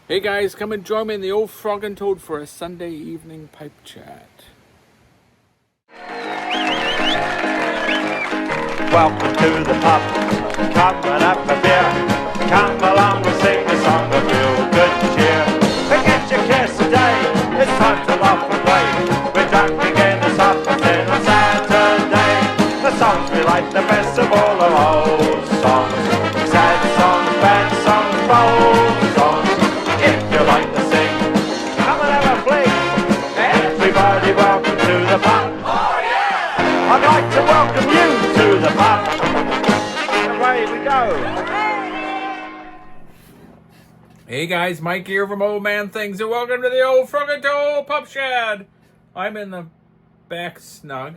Hey guys, come and join me in the old Frog and Toad for a Sunday evening pipe chat. Welcome to the pub, come and have a beer. Come along and sing a song of real good cheer. Forget your cares today, it's time to laugh and play. We're drunk again this afternoon on Saturday. The songs we like the best of all are old songs. Sad songs, bad songs, old songs. If you like to sing, come and have a fling. Everybody welcome to the pub. I'd like to welcome you to the pub. Away we go. Hey guys, Mike here from Old Man Things, and welcome to the old Frog and Toad pub shed. I'm in the back snug,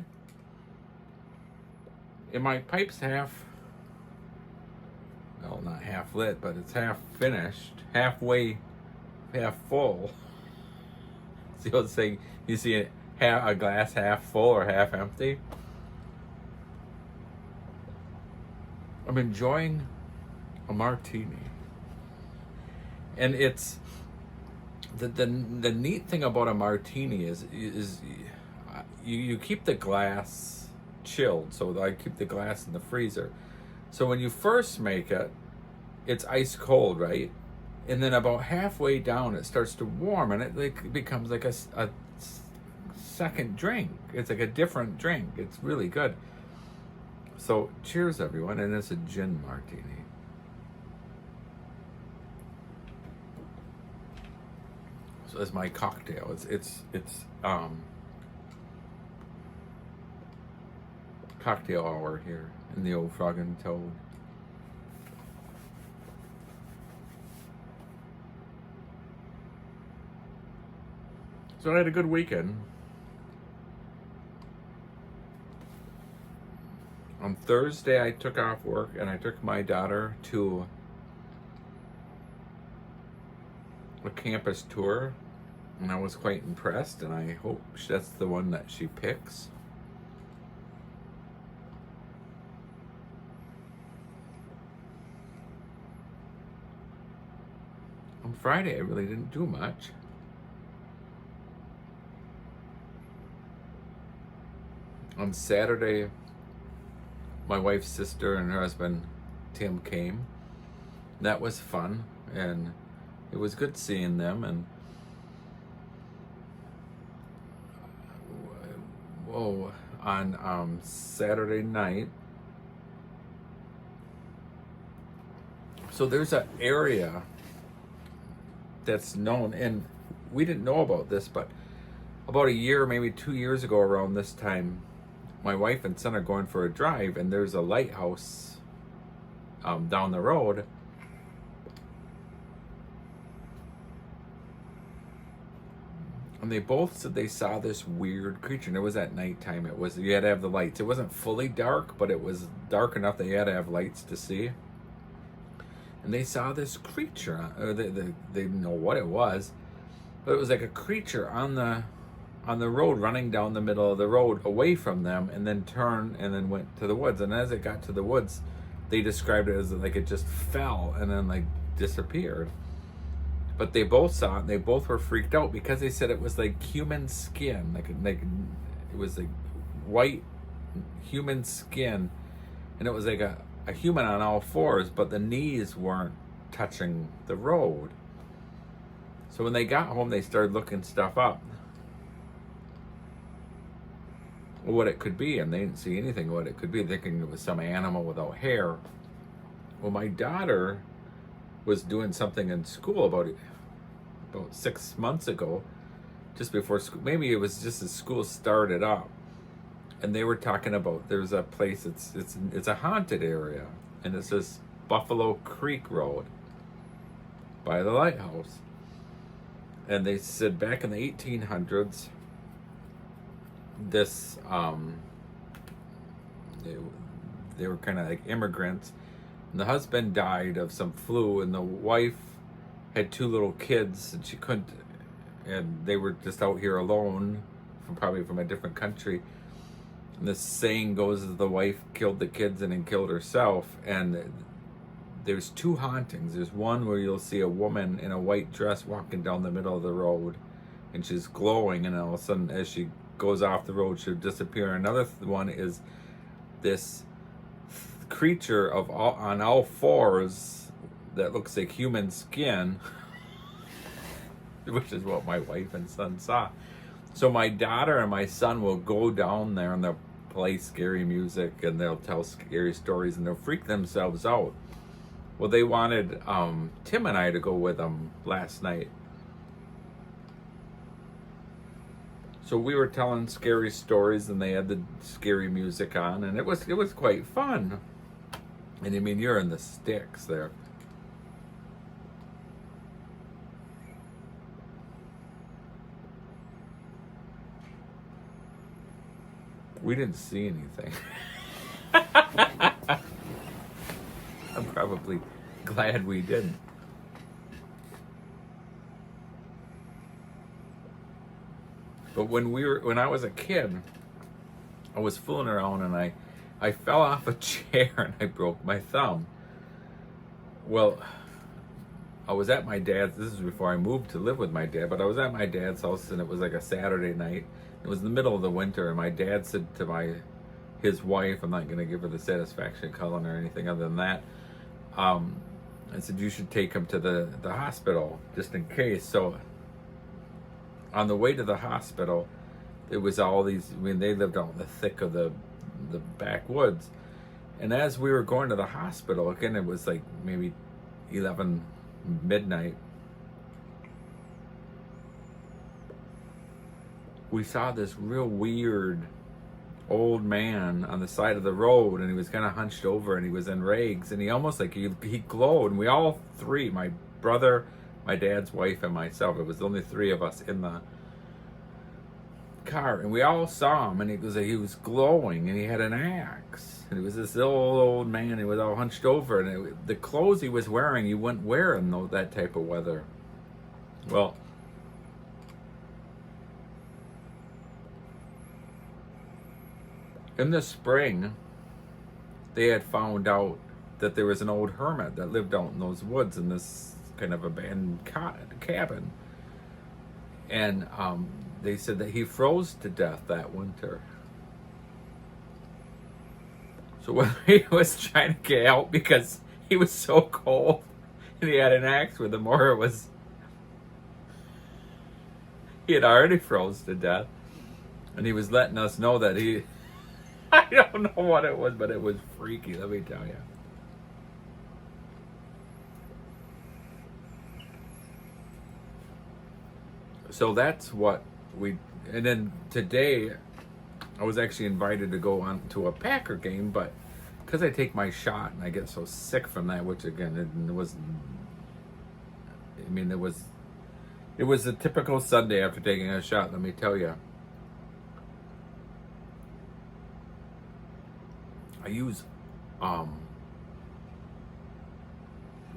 and my pipe's half, well, not half lit, but it's half finished, half full. See what I'm saying? You see a glass half full or half empty? I'm enjoying a martini. And it's the neat thing about a martini is you keep the glass chilled. So I keep the glass in the freezer. So when you first make it, it's ice cold, right? And then about halfway down, it starts to warm, and it becomes like a second drink. It's like a different drink. It's really good. So cheers, everyone, and it's a gin martini. So it's my cocktail. It's cocktail hour here in the old Frog and Toad. So I had a good weekend. On Thursday, I took off work and I took my daughter to a campus tour, and I was quite impressed, and I hope that's the one that she picks. On Friday, I really didn't do much. On Saturday, my wife's sister and her husband Tim came. That was fun, and it was good seeing them. And on Saturday night, so there's an area that's known, and we didn't know about this, but about a year, maybe 2 years ago around this time, my wife and son are going for a drive, and there's a lighthouse down the road. And they both said they saw this weird creature, and it was at nighttime. You had to have the lights. It wasn't fully dark, but it was dark enough that you had to have lights to see. And they saw this creature. They didn't know what it was, but it was like a creature on the road, running down the middle of the road away from them, and then turned and then went to the woods. And as it got to the woods, they described it as like it just fell and then like disappeared. But they both saw it, and they both were freaked out because they said it was like human skin, like it was like white human skin, and it was like a human on all fours, but the knees weren't touching the road. So when they got home, they started looking stuff up, what it could be, and they didn't see anything what it could be, thinking it was some animal without hair. Well, my daughter was doing something in school about 6 months ago, just before school, maybe it was just as school started up, and they were talking about there's a place, it's a haunted area, and it's this Buffalo Creek Road by the lighthouse. And they said back in the 1800s, this they were kind of like immigrants, and the husband died of some flu, and the wife had 2 little kids, and she couldn't, and they were just out here alone, probably from a different country. And this saying goes, the wife killed the kids and then killed herself, and there's two hauntings. There's one where you'll see a woman in a white dress walking down the middle of the road, and she's glowing, and all of a sudden, as she goes off the road, she'll disappear. Another one is this creature on all fours that looks like human skin, which is what my wife and son saw. So my daughter and my son will go down there and they'll play scary music and they'll tell scary stories and they'll freak themselves out. Well, they wanted Tim and I to go with them last night. So we were telling scary stories and they had the scary music on, and it was quite fun. And I mean, you're in the sticks there. We didn't see anything. I'm probably glad we didn't. But when I was a kid, I was fooling around and I fell off a chair and I broke my thumb. Well, I was at my dad's, this is before I moved to live with my dad, but I was at my dad's house and it was like a Saturday night. It was the middle of the winter and my dad said to his wife, I'm not going to give her the satisfaction column or anything other than that, I said, you should take him to the hospital just in case. So on the way to the hospital, it was all these, I mean, they lived out in the thick of the backwoods. And as we were going to the hospital, again, it was like maybe 11 midnight, we saw this real weird old man on the side of the road, and he was kind of hunched over and he was in rags, and he almost like he glowed. And we all three, my brother, my dad's wife, and myself, it was only three of us in the car, and we all saw him, and he was glowing, and he had an axe, and he was this old man. He was all hunched over, and the clothes he was wearing, you wouldn't wear in that type of weather. Well, in the spring, they had found out that there was an old hermit that lived out in those woods in this kind of abandoned cabin, and they said that he froze to death that winter. So when he was trying to get out because he was so cold and he had an axe with him, or he had already froze to death, and he was letting us know that I don't know what it was, but it was freaky, let me tell you. So that's what and then today I was actually invited to go on to a Packer game, but because I take my shot and I get so sick from that, which again, it was a typical Sunday after taking a shot, let me tell you. I use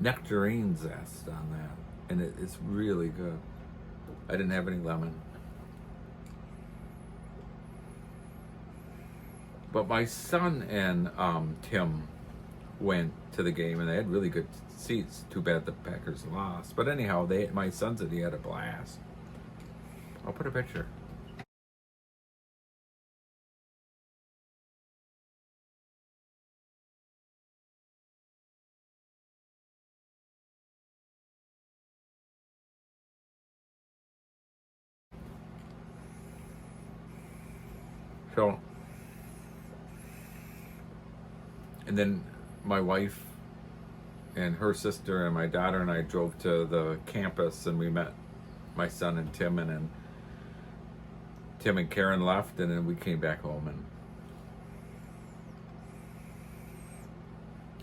nectarine zest on that, and it's really good. I didn't have any lemon. But my son and Tim went to the game, and they had really good seats. Too bad the Packers lost. But anyhow, my son said he had a blast. I'll put a picture. So, and then my wife and her sister and my daughter and I drove to the campus, and we met my son and Tim, and then Tim and Karen left, and then we came back home, and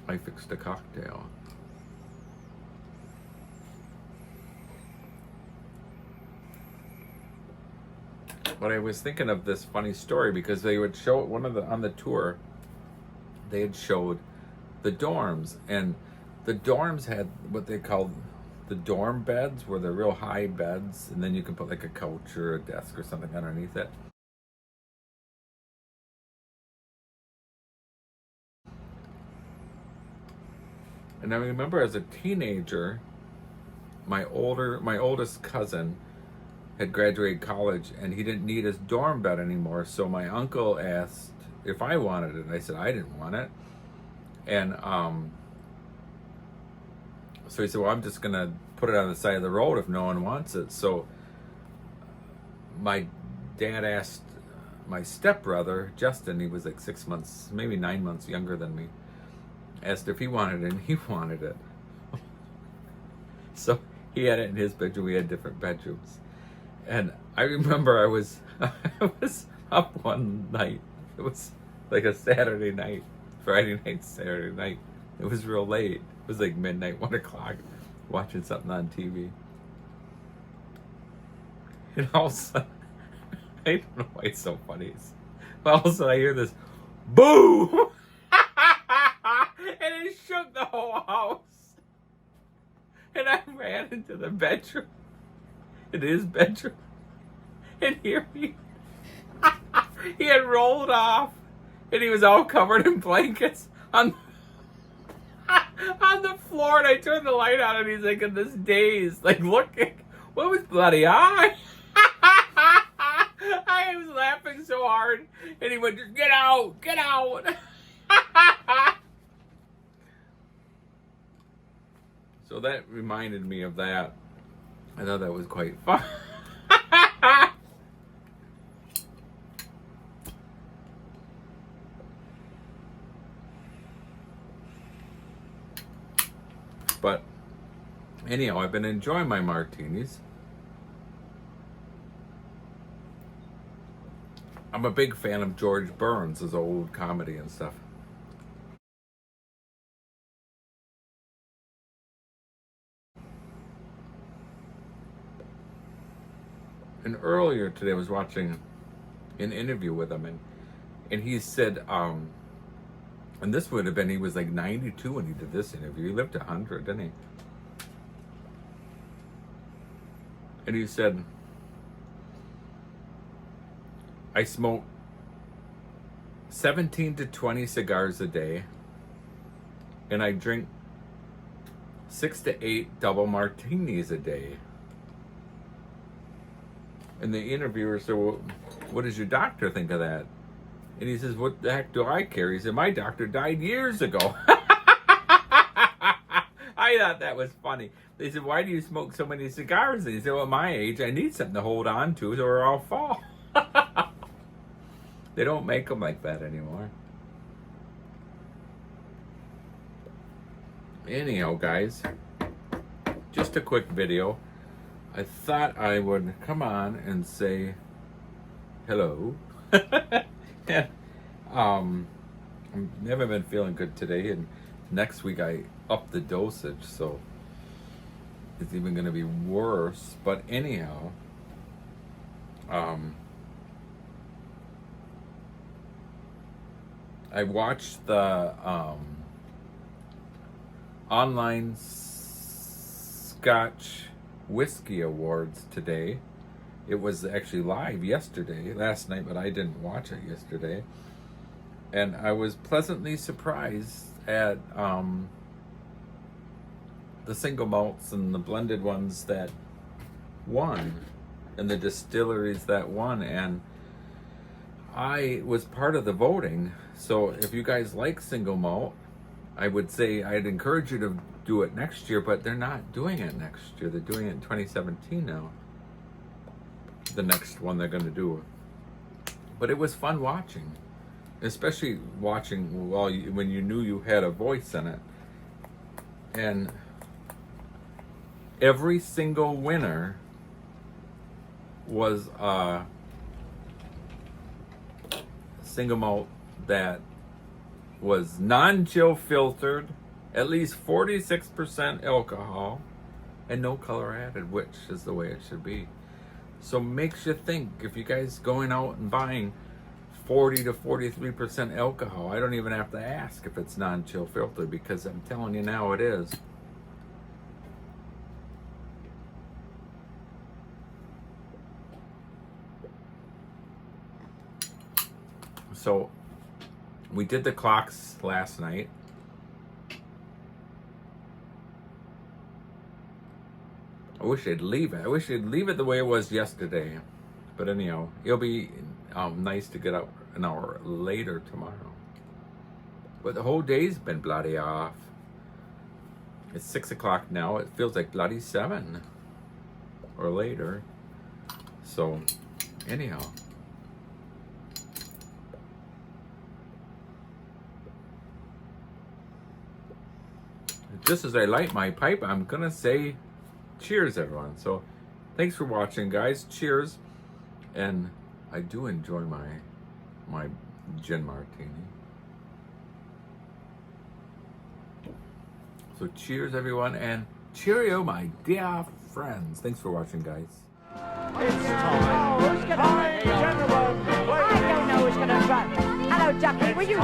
I fixed a cocktail. But I was thinking of this funny story because they would show on the tour, they had showed the dorms, and the dorms had what they called the dorm beds, where they're real high beds, and then you can put like a couch or a desk or something underneath it. And I remember as a teenager, my oldest cousin had graduated college and he didn't need his dorm bed anymore. So my uncle asked if I wanted it. And I said I didn't want it. And so he said, well, I'm just going to put it on the side of the road if no one wants it. So my dad asked my stepbrother, Justin, he was like 6 months, maybe 9 months younger than me, asked if he wanted it, and he wanted it. So he had it in his bedroom, we had different bedrooms. And I remember I was up one night. It was like a Saturday night, Friday night, Saturday night. It was real late. It was like midnight, 1 o'clock, watching something on TV. And all of a sudden, I don't know why it's so funny. But all of a sudden I hear this boom! And it shook the whole house. And I ran into the bedroom. In his bedroom. And here he had rolled off. And he was all covered in blankets on the floor. And I turned the light on and he's like in this daze, like looking. What was bloody eye? I was laughing so hard, and he went, just get out, get out. So that reminded me of that. I thought that was quite fun. But anyhow, I've been enjoying my martinis. I'm a big fan of George Burns, his old comedy and stuff. And earlier today I was watching an interview with him, and he said, and this would have been, he was like 92 when he did this interview. He lived 100, didn't he? And he said, I smoke 17 to 20 cigars a day, and I drink 6 to 8 double martinis a day. And the interviewer said, well, what does your doctor think of that? And he says, what the heck do I care? He said, my doctor died years ago. I thought that was funny. They said, why do you smoke so many cigars? And he said, well, at my age, I need something to hold on to or I'll fall. They don't make them like that anymore. Anyhow, guys, just a quick video. I thought I would come on and say hello. I never been feeling good today, and next week I up the dosage, so it's even going to be worse. But anyhow, I watched the online Scotch Whiskey Awards today. It was actually live last night, but I didn't watch it yesterday. And I was pleasantly surprised at the single malts and the blended ones that won, and the distilleries that won. And I was part of the voting. So if you guys like single malt, I would say I'd encourage you to do it next year, but they're not doing it next year. They're doing it in 2017 now. The next one they're going to do. But it was fun watching, especially watching when you knew you had a voice in it. And every single winner was a single malt that was non-chill filtered, at least 46% alcohol, and no color added, which is the way it should be. So makes you think, if you guys going out and buying 40 to 43% alcohol, I don't even have to ask if it's non-chill filtered, because I'm telling you now it is. So we did the clocks last night, wish they'd leave it. I wish they'd leave it the way it was yesterday. But anyhow, it'll be nice to get out an hour later tomorrow. But the whole day's been bloody off. It's 6 o'clock now. It feels like bloody 7 or later. So, anyhow. Just as I light my pipe, I'm gonna say cheers, everyone. So, thanks for watching, guys. Cheers. And I do enjoy my gin martini. So cheers, everyone, and cheerio, my dear friends. Thanks for watching, guys. It's time. Who's gonna Fine gentlemen, I don't know who's gonna run. Hello, Ducky, were you?